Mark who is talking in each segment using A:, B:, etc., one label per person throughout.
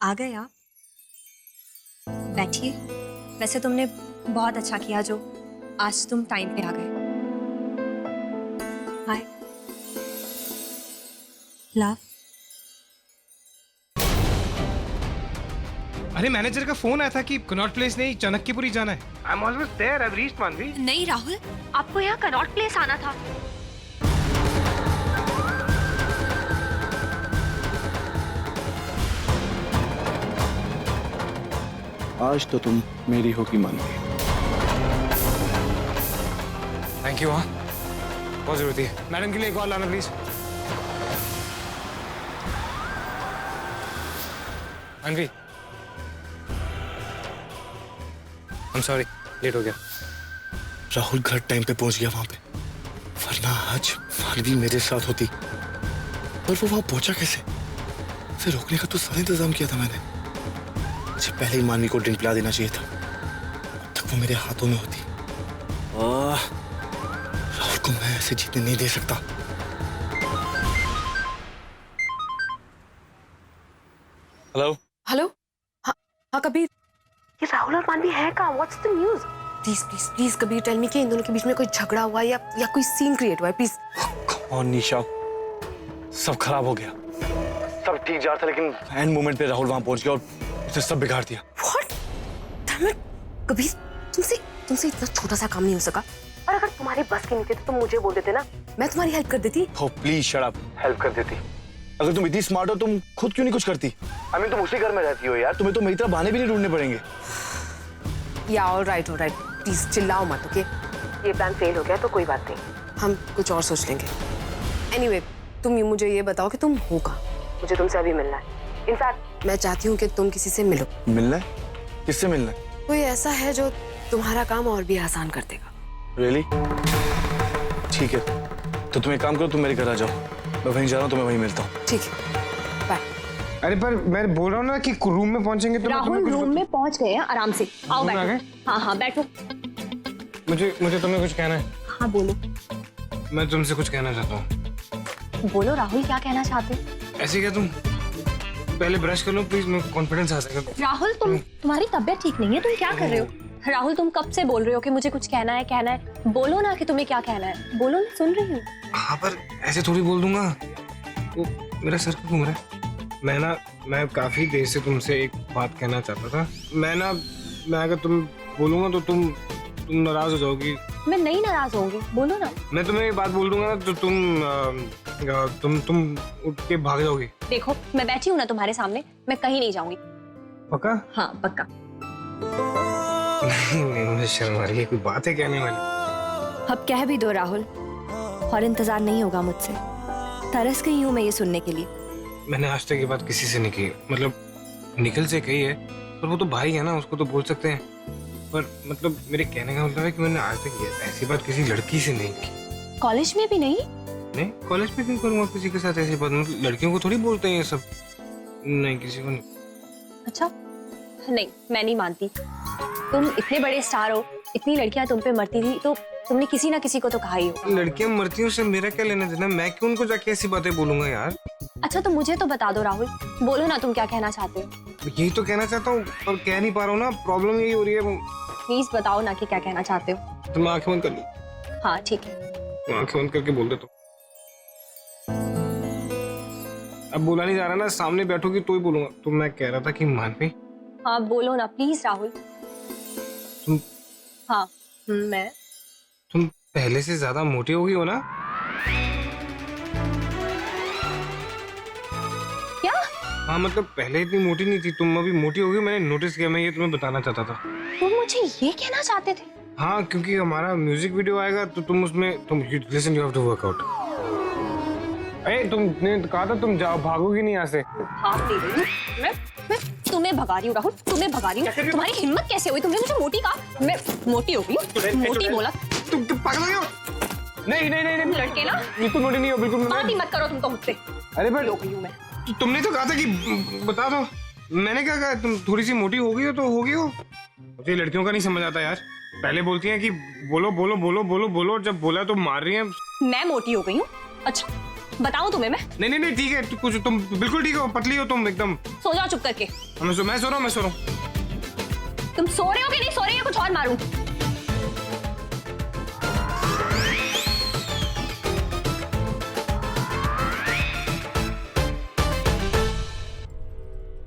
A: आ गए आप? बैठिए। वैसे तुमने बहुत अच्छा किया जो आज तुम टाइम पे आ गए। Hi love.
B: अरे मैनेजर का फोन आया था कि कनॉट प्लेस नहीं चाणक्यपुरी जाना है। I am always there, I have reached Manvi.
A: नहीं राहुल, आपको यहाँ कनॉट प्लेस आना था।
C: आज तो तुम मेरी होगी मानवी।
B: Thank you. हाँ बहुत जरूरत है। मैडम के लिए एक और लाना प्लीज। मानवी आई एम सॉरी, लेट हो गया।
C: राहुल घर टाइम पे पहुंच गया वहां पे, वरना आज मानवी मेरे साथ होती। पर वो वहां पहुंचा कैसे? उसे रोकने का तो सारा इंतजाम किया था मैंने। मुझे पहले ही मानवी को ड्रिंक पिला देना चाहिए था, अब तक वो मेरे हाथों में होती। राहुल को मैं ऐसे जीतने नहीं दे सकता। Hello
D: hello. हाँ हाँ कबीर, ये राहुल और मानवी है कहाँ? What's the news? Please please please Kabir tell me कि इन दोनों के बीच में कोई झगड़ा हुआ है या कोई सीन क्रिएट हुआ है प्लीज।
C: और निशा, सब खराब हो गया। सब ठीक जा रहा था लेकिन एंड मोमेंट पे राहुल वहां पहुंच गया और उसने सब बिगाड़ दिया।
D: व्हाट? डैम इट कबीर, तुमसे इतना छोटा सा काम नहीं हो सका। और अगर तुम्हारी बस की नहीं थी तो तुम मुझे बोल देते ना, मैं तुम्हारी हेल्प कर देती।
C: Oh, please shut up. Help कर देती। अगर तुम इतनी स्मार्ट हो तुम खुद क्यों नहीं कुछ करती? I mean, तुम उसी घर में रहती हो यार, तुम्हें तो मेरी तरह बहाने भी नहीं ढूंढने पड़ेंगे।
D: या ऑलराइट प्लीज चिल्लाओ मत, ओके? ये प्लान फेल हो गया तो कोई बात नहीं, हम कुछ और सोच लेंगे। एनीवे, तुम मुझे ये बताओ कि तुम हो कहाँ? मुझे तुमसे अभी मिलना है। इनफैक्ट मैं चाहती हूँ कि तुम किसी से मिलो।
C: मिलना है? किससे मिलना है?
D: कोई ऐसा है जो तुम्हारा काम और भी आसान कर देगा।
C: Really? ठीक है, तो तुम एक काम करो, तुम मेरे घर आ जाओ, मैं वहीं जा रहा हूँ, तो मैं वहीं मिलता हूँ।
D: ठीक है, बाय।
B: अरे पर मैं बोल रहा हूँ ना कि रूम में पहुंचेंगे तो
A: राहुल रूम में पहुंच गए हैं, आराम से आओ बैठो। हाँ बैठो।
B: मुझे तुम्हें कुछ कहना है।
A: हाँ बोलो।
B: मैं तुमसे कुछ कहना चाहता हूँ।
A: बोलो राहुल, क्या कहना चाहते हो?
B: ऐसे क्या, तुम पहले ब्रश कर लो प्लीज, मैं कॉन्फिडेंस आ जाएगा।
A: राहुल तुम्हारी तबीयत ठीक नहीं है, तुम क्या कर रहे हो? राहुल तुम कब से बोल रहे हो कि मुझे कुछ कहना है। बोलो ना कि तुम्हें क्या कहना है, बोलो ना, सुन रही हूँ।
B: हाँ पर ऐसे थोड़ी बोल दूंगा। वो मेरा सर क्यों घूम रहा है? मैं काफी देर से तुमसे एक बात कहना चाहता था। मैं अगर तुम बोलूंगा तो तुम नाराज हो जाओगी।
A: मैं नहीं नाराज होंगी, बोलो ना।
B: मैं तुम्हें एक बात बोल दूंगा ना तो तुम उठ के भाग जाओगी।
A: देखो मैं बैठी हूँ ना तुम्हारे सामने, मैं कहीं नहीं जाऊंगी।
B: पक्का?
A: हाँ पक्का।
B: नहीं, मुझे शर्म आ रही है, कोई बात है कहने वाली।
A: अब कह भी दो राहुल, और इंतजार नहीं होगा मुझसे। तरस गई हूँ मैं ये सुनने के लिए।
B: मैंने आज तक ये बात किसी से नहीं की, मतलब निखिल से कही है, पर वो तो भाई है ना, उसको तो बोल सकते हैं। पर मतलब मेरे कहने का मतलब है कि मैंने आज तक ऐसी बात किसी लड़की से नहीं की।
A: कॉलेज में भी नहीं?
B: नहीं, कॉलेज में क्यों करूँगा किसी के साथ ऐसी बात? मतलब लड़कियों को थोड़ी बोलते हैं ये सब। नहीं, किसी को नहीं।
A: अच्छा नहीं, मैं नहीं मानती। तुम इतने बड़े स्टार हो, इतनी लड़कियां तुम पे मरती थी, तो तुमने किसी ना किसी को तो कहा ही हो।
B: लड़कियां मरती हैं, उससे मेरा क्या लेना देना? मैं क्यों उनको जाके ऐसी बातें बोलूंगा यार?
A: अच्छा तो मुझे तो बता दो राहुल, बोलो ना तुम क्या कहना चाहते हो।
B: यही तो कहना चाहता हूँ पर कह नहीं पा रहा हूँ ना, प्रॉब्लम यही हो रही है।
A: प्लीज बताओ ना कि क्या कहना चाहते हो।
B: तो मैं आंखें बंद कर लूं?
A: हाँ ठीक है।
B: मैं आंखें बंद करके बोल देता हूँ। अब बोला नहीं जा रहा ना, सामने बैठोगी तो ही बोलूंगा। तो मैं कह रहा था कि मानवी।
A: हाँ बोलो ना प्लीज राहुल।
B: तुम
A: हाँ मैं
B: तुम पहले से ज्यादा मोटी हो गई हो ना?
A: क्या?
B: हाँ मतलब पहले इतनी मोटी नहीं थी, तुम अभी मोटी हो गई, मैंने नोटिस किया। मैं ये तुम्हें बताना चाहता था।
A: तुम मुझे ये कहना चाहते थे?
B: हाँ क्योंकि हमारा म्यूजिक वीडियो आएगा तो तुम उसमें listen, you have to work out. अरे तुमने कहा था तुम जाओ, भागोगी नहीं यहाँ से।
A: भाग दे रही हूँ मैं तुम्हें भगा रही हूँ राहुल, तुम्हें भगा रही हूँ। तुम्हारी हिम्मत कैसे हुई? तुमने मुझे मोटी कहा? मैं मोटी हो गई? मोटी बोला?
B: तुम पागल हो? नहीं नहीं नहीं नहीं,
A: लड़के ना
B: बिल्कुल मोटी नहीं हो, बिल्कुल।
A: बात ही मत करो तुम तो मुझसे।
B: अरे पर
A: हो गई हूँ मैं।
B: तुमने तो कहा था कि बता दो। मैंने क्या कहा? तुम थोड़ी सी मोटी हो गई हो तो हो गई हो। मुझे लड़कियों का नहीं समझ आता यार। पहले बोलती हैं कि बोलो बोलो बोलो बोलो बोलो, जब बोला तो मार रही हैं।
A: मैं मोटी हो गई हूँ? अच्छा बताऊं तुम्हें मैं?
B: नहीं नहीं नहीं ठीक है, कुछ तुम बिल्कुल ठीक हो, पतली हो तुम एकदम।
A: सो जाओ चुप करके।
B: मैं सो रहा हूँ, मैं सो रहा हूँ।
A: तुम सो रहे हो कि नहीं सो रही हो, कुछ और मारूं?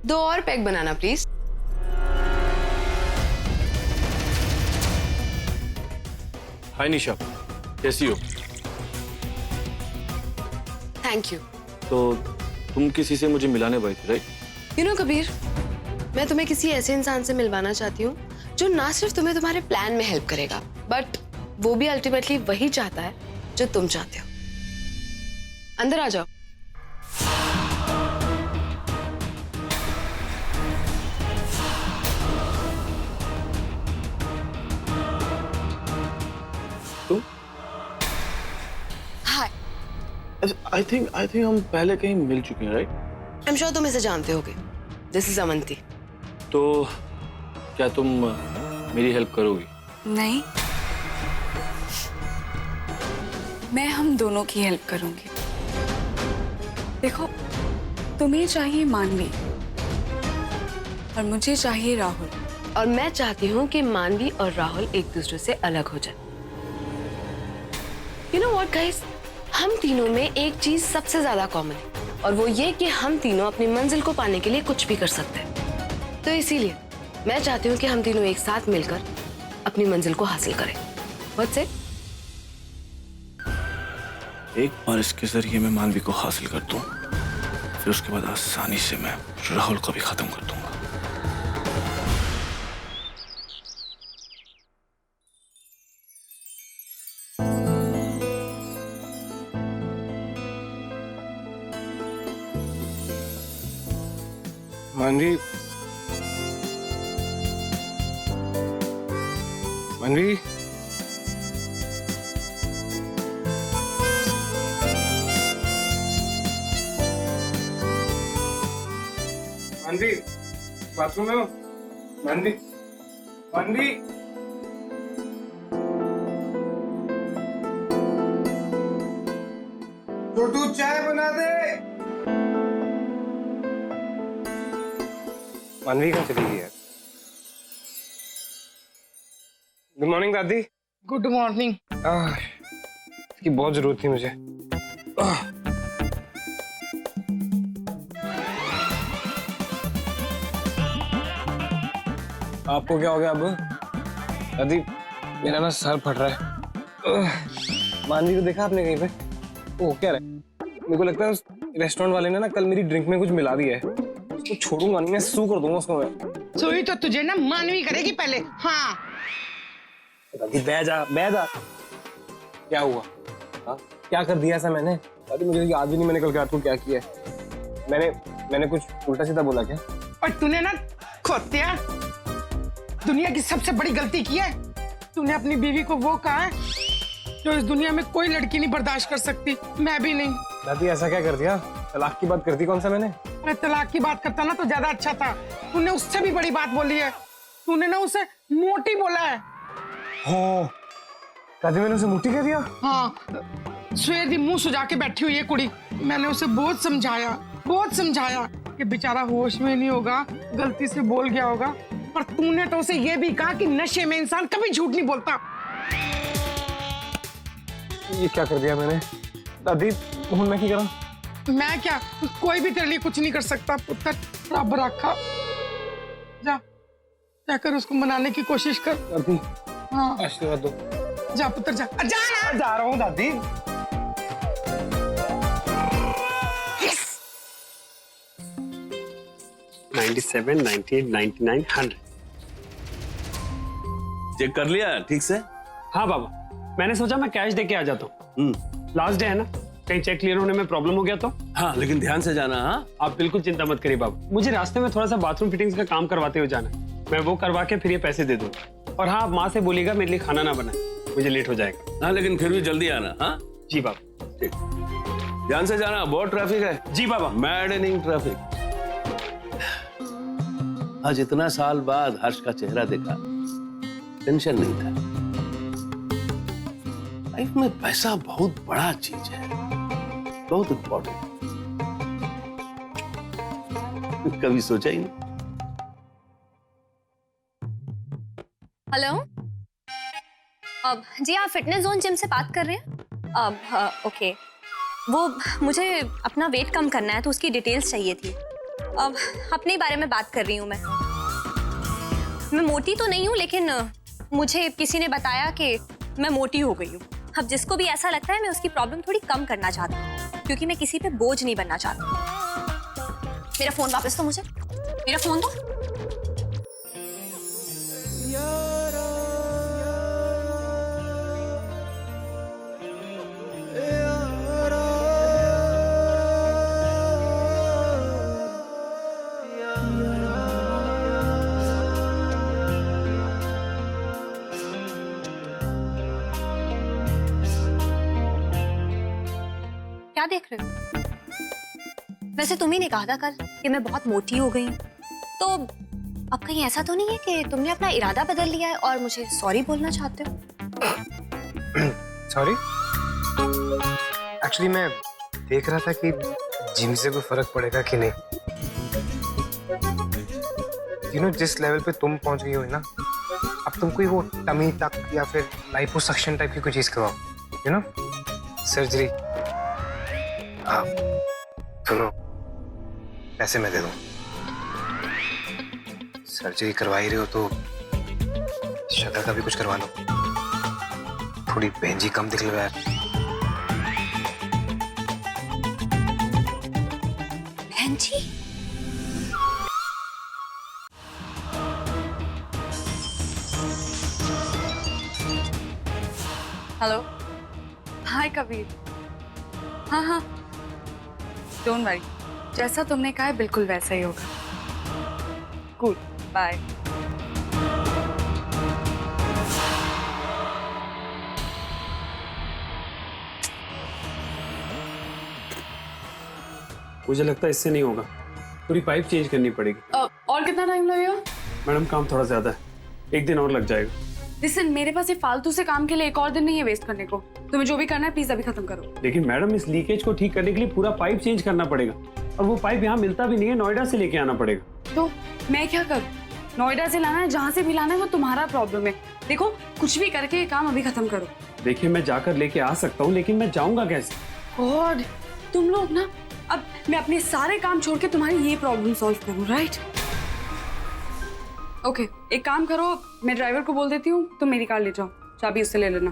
D: दो और पैक बनाना प्लीज।
E: हाय निशा, कैसी हो?
D: Thank you.
E: तो तुम किसी से मुझे मिलाने गई थी, राइट?
D: यू नो कबीर, मैं तुम्हें किसी ऐसे इंसान से मिलवाना चाहती हूँ जो ना सिर्फ तुम्हें तुम्हारे प्लान में हेल्प करेगा, बट वो भी अल्टीमेटली वही चाहता है जो तुम चाहते हो। अंदर आ जाओ।
E: तुम?
D: हाय।
E: आई थिंक हम पहले कहीं मिल चुके हैं, राइट?
D: आई एम श्योर तुम इसे जानते होगे। This is Avanti.
E: तो क्या तुम मेरी हेल्प करोगी?
F: नहीं, मैं हम दोनों की हेल्प करूंगी। देखो, तुम्हें चाहिए मानवी और मुझे चाहिए राहुल,
D: और मैं चाहती हूँ कि मानवी और राहुल एक दूसरे से अलग हो जाए। यू नो व्हाट गाइस, हम तीनों में एक चीज सबसे ज्यादा कॉमन है, और वो ये कि हम तीनों अपनी मंजिल को पाने के लिए कुछ भी कर सकते हैं। तो इसीलिए मैं चाहती हूँ कि हम तीनों एक साथ मिलकर अपनी मंजिल को हासिल करें। What's it?
C: एक बार इसके जरिए मैं मानवी को हासिल कर दूं, फिर उसके बाद आसानी से मैं राहुल को भी खत्म कर दूंगा।
B: मानवी, मानवी, मानवी, बाथरूम में हो? मानवी, मानवी, छोटू चाय बना दे। मानवी कहाँ चली गई यार? गुड मॉर्निंग दादी।
G: Good morning.
B: इसकी बहुत जरूरत थी मुझे। आपको क्या हो गया अब? दादी मेरा ना सर फट रहा है। मानवी को देखा आपने कहीं पे? वो क्या रहा है? मेरे को लगता है उस रेस्टोरेंट वाले ने ना कल मेरी ड्रिंक में कुछ मिला दिया है। उसको छोड़ूंगा नहीं मैं, सू कर दूंगा उसको मैं।
G: सोई तो तुझे ना मानवी करेगी पहले। हाँ
B: दादी बह जा, बह जा। क्या हुआ? हाँ क्या कर दिया ऐसा मैंने? दादी मुझे याद भी नहीं मैंने कल रात को क्या किया है। मैंने कुछ उल्टा सीधा बोला क्या?
G: और तूने ना खोतिया दुनिया की सबसे बड़ी गलती की है। तूने अपनी बीवी को वो कहा है जो इस दुनिया में कोई लड़की नहीं बर्दाश्त कर सकती, मैं भी नहीं।
B: दादी ऐसा क्या कर दिया? तलाक की बात कर दी कौन सा मैंने?
G: अरे तलाक की बात करता ना तो ज्यादा अच्छा था। तूने उससे भी बड़ी बात बोली है। तूने ना उसे मोटी बोला है।
B: हो दादी मैंने उसे मोटी कह दिया?
G: हाँ, सवेर दी मुंह सुजा के बैठी हुई है कुड़ी। मैंने उसे बहुत समझाया कि बेचारा होश में नहीं होगा, गलती से बोल गया होगा। पर तूने तो उसे ये भी कहा कि नशे में इंसान कभी झूठ नहीं बोलता।
B: ये क्या कर दिया मैंने? दादी मैं क्या करा?
G: मैं क्या, कोई भी तेरे लिए कुछ नहीं कर सकता पुत्र। रब रखा। जा जाकर उसको मनाने की कोशिश कर।
B: दादी
G: हाँ
B: आशीर्वाद दो।
G: जा पुत्र जा ना।
B: जा रहा हूँ दादी।
G: Yes!
H: 97, 98, 99, 100।
I: चेक कर लिया ठीक से?
H: हाँ बाबा, मैंने सोचा मैं कैश दे के आ जाता हूँ। लास्ट डे है ना, कहीं चेक क्लियर होने में प्रॉब्लम हो गया तो।
I: हाँ लेकिन ध्यान से जाना। हाँ
H: आप बिल्कुल चिंता मत करिए बाबा, मुझे रास्ते में थोड़ा सा बाथरूम फिटिंग्स का काम करवाते हुए जाना है। मैं वो करवा के फिर ये पैसे दे दूंगा। और हाँ, आप माँ से बोलिएगा मेरे लिए खाना ना बनाए, मुझे लेट हो जाएगा।
I: हाँ लेकिन फिर भी जल्दी आना। हाँ
H: जी बाबा।
I: ठीक, ध्यान से जाना, बहुत ट्रैफिक है।
H: जी बाबा।
I: Maddening traffic. आज इतना साल बाद हर्ष का चेहरा देखा, टेंशन नहीं था। लाइफ में पैसा बहुत बड़ा चीज है, बहुत इम्पोर्टेंट। कभी सोचा ही नहीं।
A: हेलो, अब जी आप फिटनेस जोन जिम से बात कर रहे हैं? अब ओके, वो मुझे अपना वेट कम करना है तो उसकी डिटेल्स चाहिए थी। अब अपने बारे में बात कर रही हूँ मैं मोटी तो नहीं हूँ, लेकिन मुझे किसी ने बताया कि मैं मोटी हो गई हूँ। अब जिसको भी ऐसा लगता है मैं उसकी प्रॉब्लम थोड़ी कम करना चाहती हूँ, क्योंकि मैं किसी पे बोझ नहीं बनना चाहती। मेरा फोन वापस दो मुझे, मेरा फोन दो। क्या देख रहे हो? वैसे तुम ही ने कहा था कल कि मैं बहुत मोटी हो गई हूँ, तो अब कहीं ऐसा तो नहीं है कि तुमने अपना इरादा बदल लिया है और मुझे सॉरी बोलना चाहते हो?
B: सॉरी, एक्चुअली मैं देख रहा था कि जिम से कोई फर्क पड़ेगा कि नहीं। जिस लेवल पे तुम पहुंच गई हो ना, अब तुम कोई वो टमी तक या फिर लाइपोसक्शन टाइप की कोई चीज करवाओ, सर्जरी। सुनो, पैसे मैं दे दूं। सर्जरी करवा ही रहे हो तो शक्ल का भी कुछ करवा लो, थोड़ी बेंजी कम दिख लो यार।
A: बेंजी?
F: हेलो, हाय कबीर। हाँ, डोंट वरी, जैसा तुमने कहा है बिल्कुल वैसा ही होगा। Good, bye.
H: मुझे लगता है इससे नहीं होगा, पूरी पाइप चेंज करनी पड़ेगी।
F: और कितना टाइम लगेगा?
H: मैडम काम थोड़ा ज्यादा है, 1 दिन और लग जाएगा।
F: लिसन, मेरे पास ये फालतू से काम के लिए एक और दिन नहीं है वेस्ट करने को। तुम्हें जो भी करना है प्लीज अभी खत्म करो।
H: लेकिन मैडम इस लीकेज को ठीक करने के लिए पूरा पाइप चेंज करना पड़ेगा, और वो पाइप यहाँ मिलता भी नहीं है, नोएडा से लेके आना पड़ेगा।
F: तो मैं क्या करूँ? नोएडा से लाना है, जहाँ से भी लाना है वो तुम्हारा प्रॉब्लम है। देखो, कुछ भी करके ये काम अभी खत्म करो।
H: देखिए मैं जाकर लेके आ सकता हूँ, लेकिन मैं जाऊंगा कैसे?
F: गॉड, तुम लोग ना, अब मैं अपने सारे काम छोड़ के तुम्हारी ये प्रॉब्लम सॉल्व करूँ, राइट? ओके, एक काम करो, मैं ड्राइवर को बोल देती हूँ, तुम मेरी कार ले जाओ, चाबी उससे ले लेना।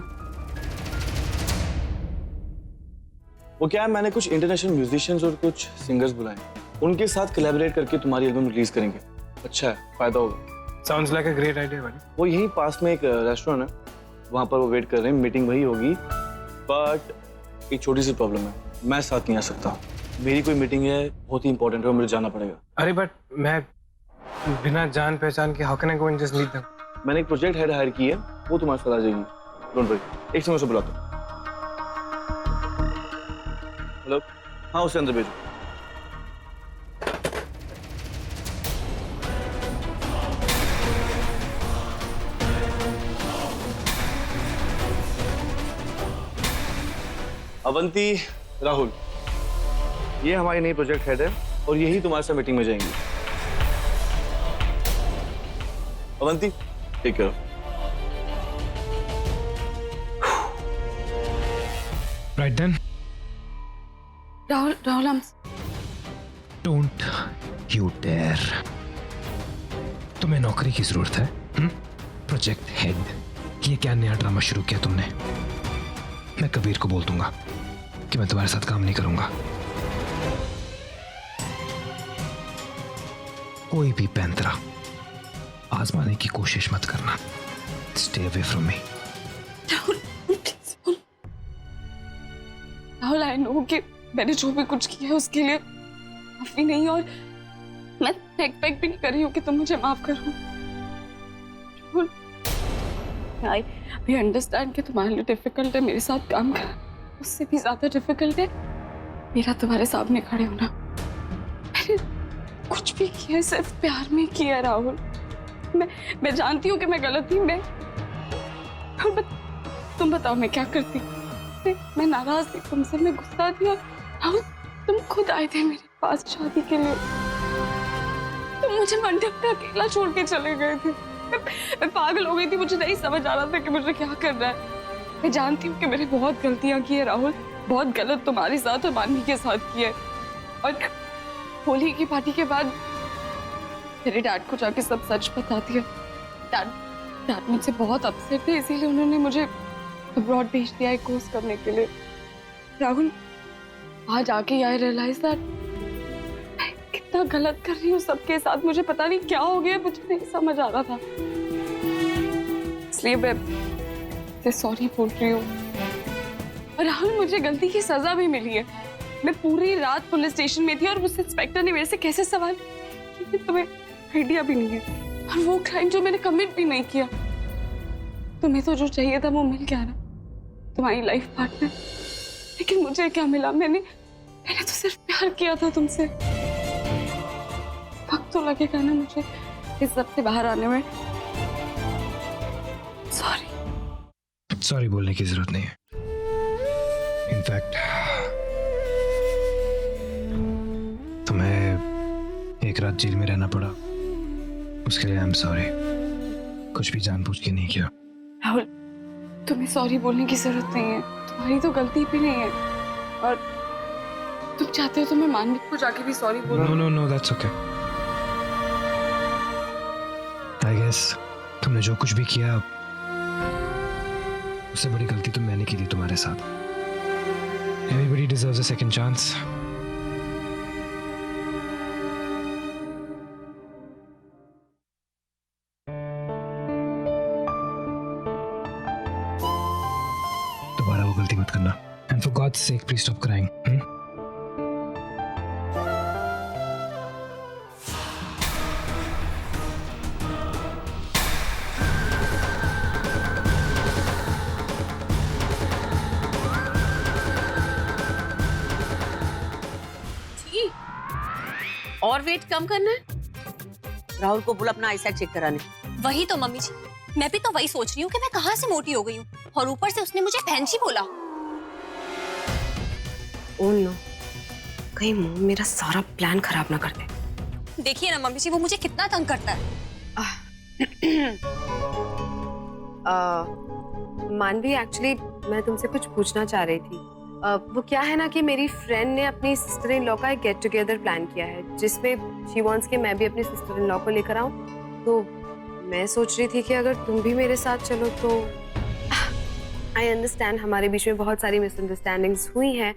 C: वो क्या है, मैंने कुछ इंटरनेशनल म्यूजिशियंस और कुछ सिंगर्स बुलाए, उनके साथ कोलैबोरेट करके तुम्हारी एल्बम रिलीज करेंगे। अच्छा है, फायदा होगा।
B: Sounds like a great idea भाई।
C: वो यहीं पास में एक रेस्टोरेंट है, वहाँ पर वो वेट कर रहे हैं, मीटिंग वही होगी। बट एक छोटी सी प्रॉब्लम है, मैं साथ नहीं आ सकता। मेरी कोई मीटिंग है, बहुत ही इंपॉर्टेंट है, मुझे जाना पड़ेगा।
B: अरे बट मैं बिना जान पहचान के how can I go and just meet them?
C: मैंने एक प्रोजेक्ट हेड हायर की है, वो तुम्हारे साथ आ जाएगी। डोंट वरी, एक समय से बुलाता हूँ। हेलो, हाँ उसे अंदर भेजो। अवंती, राहुल, ये हमारी नई प्रोजेक्ट हेड है और यही तुम्हारे साथ मीटिंग में जाएंगी। Avanti, take care.
B: Right then,
F: Rahul, हम
J: डोंट यू डेयर। तुम्हें नौकरी की जरूरत है? प्रोजेक्ट हेड, ये क्या नया ड्रामा शुरू किया तुमने? मैं कबीर को बोल दूंगा कि मैं तुम्हारे साथ काम नहीं करूंगा। कोई भी पैंतरा आजमाने की कोशिश मत करना। Stay away from me.
F: Rahul, I know कि मैंने जो भी कुछ किया है उसके लिए माफी नहीं, और मैं एक्सपेक्ट भी नहीं कर रही हूँ कि तुम मुझे माफ करो। राहुल, आई अंडरस्टैंड कि तुम्हारे लिए डिफिकल्ट है मेरे साथ काम करना, उससे भी ज्यादा डिफिकल्ट है मेरा तुम्हारे सामने खड़े होना। मैंने कुछ भी किया सिर्फ प्यार में किया राहुल। मैं जानती हूँ कि मैं गलत थी। तुम बताओ मैं क्या करती? मैं नाराज थी तुमसे, मैं गुस्सा थी, और राहुल, तुम खुद आए थे मेरे पास शादी के लिए। तुम मुझे मंडप पे अकेला छोड़ के चले गए थे। मैं पागल हो गई थी, मुझे नहीं समझ आ रहा था कि मुझे क्या करना है। मैं जानती हूँ कि मैंने बहुत गलतियां की है राहुल, बहुत गलत तुम्हारे साथ और मानवी के साथ की है। और होली की पार्टी के बाद मेरे डैड को जाके सब सच बता दिया। डैड मुझसे बहुत अपसेट थे, इसीलिए उन्होंने मुझे अब्रॉड भेज दिया है कोर्स करने के लिए। राहुल, आज आके आई रियलाइज दैट मैं कितना गलत कर रही हूँ सबके साथ। मुझे पता नहीं क्या हो गया, मुझे नहीं समझ आ रहा था, इसलिए मैं सॉरी बोल रही हूँ। और राहुल, मुझे गलती की सजा भी मिली है। मैं पूरी रात पुलिस स्टेशन में थी और उस इंस्पेक्टर ने मेरे से कैसे सवाल किए, तुम्हें आइडिया भी नहीं है। और वो क्राइम जो मैंने कमिट भी नहीं किया। तुम्हें तो जो चाहिए था वो मिल गया ना, तुम्हारी लाइफ पार्टनर। लेकिन मुझे क्या मिला? मैंने तो सिर्फ प्यार किया था तुमसे। वक्त तो लगेगा ना मुझे इस सब से बाहर आने में।
J: सॉरी बोलने की जरूरत नहीं है। इनफैक्ट तुम्हें एक रात जेल में रहना पड़ा, उसके लिए आई एम सॉरी। कुछ भी जानबूझ के नहीं किया।
F: राहुल, तुम्हें सॉरी बोलने की जरूरत नहीं है, तुम्हारी तो गलती भी नहीं है। और तुम चाहते हो तो मैं मानवी को जाके भी सॉरी बोलूं?
J: No that's okay. I guess तुमने जो कुछ भी किया उससे बड़ी गलती तो मैंने की थी तुम्हारे साथ। Everybody deserves a second chance. दोबारा वो गलती मत करना। And for God's sake, please stop crying.
K: और वेट कम करना है? राहुल को बोला अपना आईसाइट चेक कराने।
A: वही तो मम्मी जी, मैं भी तो वही सोच रही हूँ कि मैं कहाँ से मोटी हो गई हूँ। और ऊपर से उसने मुझे फैंसी बोला।
D: ओह नो, कहीं मॉम मेरा सारा प्लान खराब ना कर दे।
A: देखिए ना मम्मी जी, वो मुझे कितना तंग करता है।
D: मानवी, एक्चुअली मैं तुमसे कुछ पूछना चाह रही थी। वो क्या है ना कि मेरी फ्रेंड ने अपनी सिस्टर इन लॉ का एक गेट टुगेदर प्लान किया है, जिसमें शी वांट्स कि मैं भी अपनी सिस्टर इन लॉ को लेकर आऊं। तो मैं सोच रही थी कि अगर तुम भी मेरे साथ चलो तो। आई अंडरस्टैंड हमारे बीच में बहुत सारी मिसअंडरस्टैंडिंग्स हुई हैं,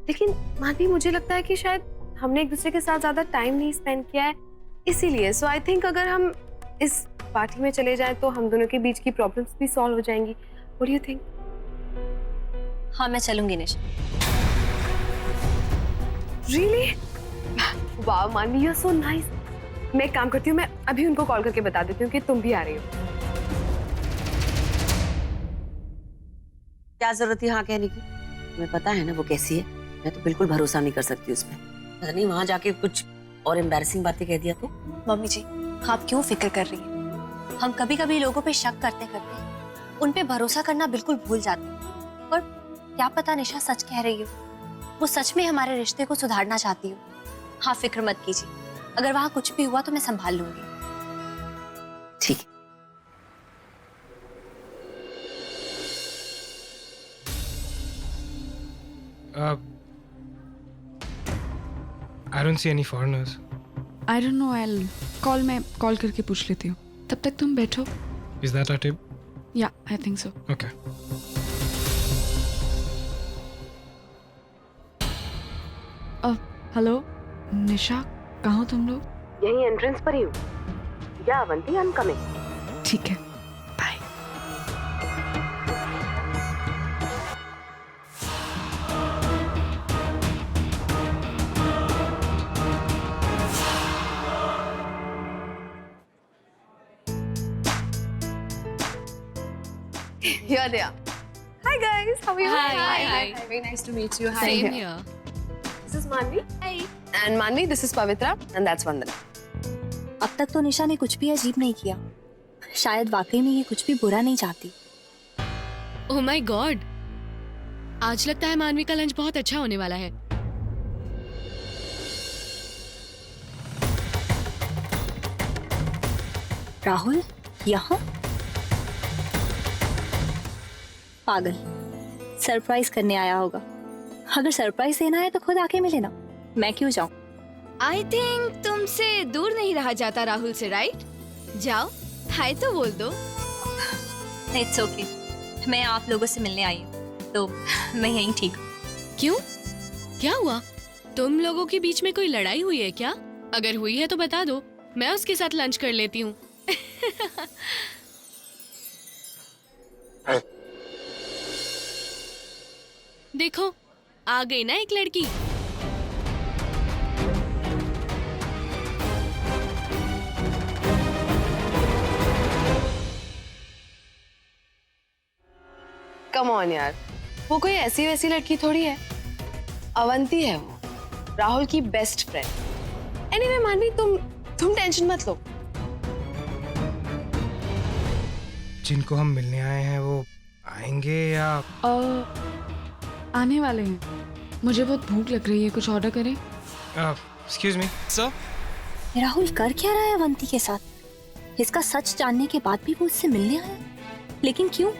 D: लेकिन मानवी मुझे लगता है कि शायद हमने एक दूसरे के साथ ज्यादा टाइम नहीं स्पेंड किया है, इसीलिए। सो आई थिंक अगर हम इस पार्टी में चले जाएं तो हम दोनों के बीच की प्रॉब्लम्स भी सॉल्व हो जाएंगी। What do you think?
A: हाँ, मैं चलूंगी निशा।
D: Really? वाह मानवी, यू आर सो नाइस। मैं एक काम करती हूँ, मैं अभी उनको कॉल करके बता देती हूँ कि तुम भी आ रही हो।
K: क्या जरूरत थी हाँ कहने की? तुम्हें पता है ना वो कैसी है। मैं तो बिल्कुल भरोसा नहीं कर सकती उसमें। पता नहीं वहां जाके कुछ और एम्बैरेसिंग बातें कह दिया तो।
A: मम्मी जी, आप क्यों फिक्र कर रही हैं? हम कभी कभी लोगों पे शक करते करते उन पे भरोसा करना बिल्कुल भूल जाते हैं। और क्या पता निशा सच कह रही हो, वो सच में हमारे रिश्ते को सुधारना चाहती हो। हाँ, फिक्र मत कीजिए, अगर वहां कुछ भी हुआ तो मैं संभाल लूंगी।
K: ठीक है।
B: I don't see any foreigners.
F: I don't know, मैं कॉल करके पूछ लेती हूँ। तब तक तुम बैठो।
B: Is that our table?
F: Yeah, I think so.
B: Okay.
F: Hello Nisha, कहाँ हो तुम लोग?
D: यही एंट्रेंस पर ही हूँ। या अवंती, आई एम कमिंग।
F: ठीक है, bye.
D: Here they are. Hi guys, how are you?
A: Hi.
D: Very nice to meet you. Hi.
A: Same here.
D: This is Manvi. Hi. And Manvi, this is Pavitra, and that's Vandana.
A: अब तक तो निशा ने कुछ भी अजीब नहीं किया। शायद वाकई में ये कुछ भी बुरा नहीं चाहती।
L: ओह माय गॉड, आज लगता है मानवी का लंच बहुत अच्छा होने वाला है।
A: राहुल यहाँ? पागल, सरप्राइज करने आया होगा। अगर सरप्राइज देना है तो खुद आके मिले ना, मैं क्यों जाऊं?
L: आई थिंक तुमसे दूर नहीं रहा जाता राहुल से, राइट? जाओ, हाय तो बोल दो।
A: इट्स ओके, मैं आप लोगों से मिलने आई हूँ तो मैं यहीं ठीक हूँ।
L: क्यों? क्या हुआ? तुम लोगों के बीच में कोई लड़ाई हुई है क्या? अगर हुई है तो बता दो, मैं उसके साथ लंच कर लेती हूँ। देखो, आ गई ना एक लड़की।
D: कम ऑन यार, वो कोई ऐसी वैसी लड़की थोड़ी है। अवंती है वो, राहुल की बेस्ट फ्रेंड। एनीवे मानवी, तुम टेंशन मत लो।
B: जिनको हम मिलने आए हैं वो आएंगे या?
F: आने वाले हैं। मुझे बहुत भूख लग रही है, कुछ ऑर्डर करें?
B: Excuse me sir.
A: राहुल कर क्या रहा है अवंती के साथ? इसका सच जानने के बाद भी वो उससे मिलने आया, लेकिन क्यों?